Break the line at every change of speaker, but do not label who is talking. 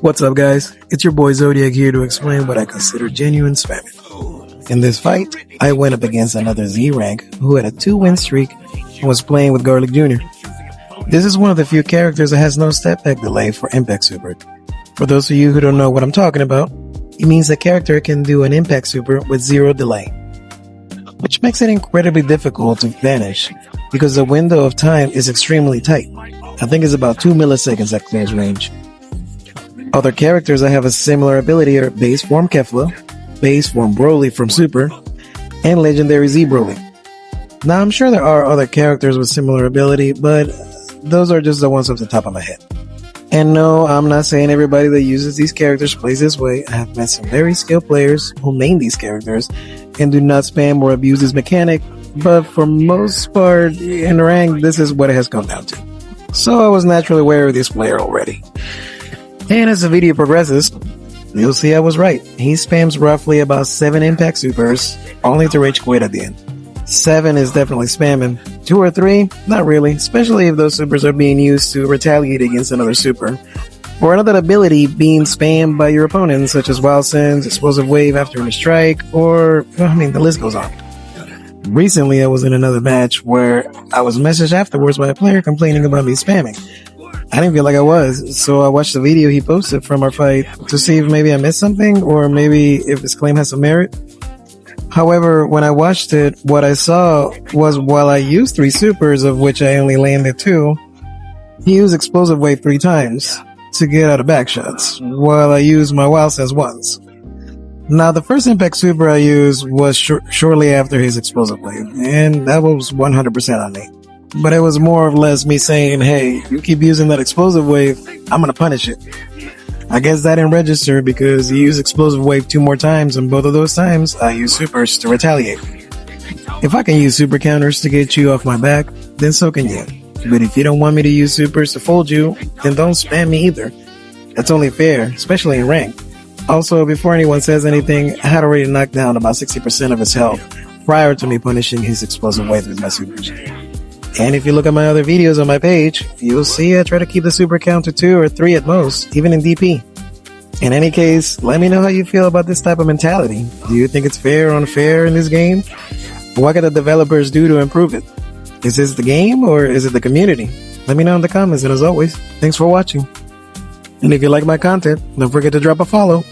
What's up, guys? It's your boy Zodiac here to explain what I consider genuine spamming. In this fight, I went up against another Z rank who had a 2-win streak and was playing with Garlic Jr. This is one of the few characters that has no step back delay for Impact Super. For those of you who don't know what I'm talking about, it means the character can do an Impact Super with 0 delay, which makes it incredibly difficult to vanish because the window of time is extremely tight. I think it's about 2 milliseconds at close range. Other characters that have a similar ability are Base Form Kefla, Base Form Broly from Super, and Legendary Z Broly. Now, I'm sure there are other characters with similar ability, but those are just the ones off the top of my head. And no, I'm not saying everybody that uses these characters plays this way. I have met some very skilled players who main these characters and do not spam or abuse this mechanic, but for most part, in rank, this is what it has come down to. So I was naturally aware of this player already. And as the video progresses, you'll see I was right. He spams roughly about 7 Impact Supers, only to rage quit at the end. 7 is definitely spamming. 2 or 3, not really, especially if those supers are being used to retaliate against another super, or another ability being spammed by your opponent, such as Wild Sense, Explosive Wave after a strike, or, the list goes on. Recently, I was in another match where I was messaged afterwards by a player complaining about me spamming. I didn't feel like I was, so I watched the video he posted from our fight to see if maybe I missed something or maybe if his claim has some merit. However, when I watched it, what I saw was while I used 3 supers, of which I only landed 2, he used Explosive Wave 3 times to get out of back shots, while I used my Wild Sense once. Now, the first Impact Super I used was shortly after his Explosive Wave, and that was 100% on me. But it was more or less me saying, hey, you keep using that Explosive Wave, I'm gonna punish it. I guess that didn't register because he used Explosive Wave 2 more times, and both of those times, I used supers to retaliate. If I can use super counters to get you off my back, then so can you. But if you don't want me to use supers to fold you, then don't spam me either. That's only fair, especially in rank. Also, before anyone says anything, I had already knocked down about 60% of his health prior to me punishing his Explosive Wave with my supers. And if you look at my other videos on my page, you'll see I try to keep the super count to 2 or 3 at most, even in DP. In any case, let me know how you feel about this type of mentality. Do you think it's fair or unfair in this game? What can the developers do to improve it? Is this the game or is it the community? Let me know in the comments, and as always, thanks for watching. And if you like my content, don't forget to drop a follow.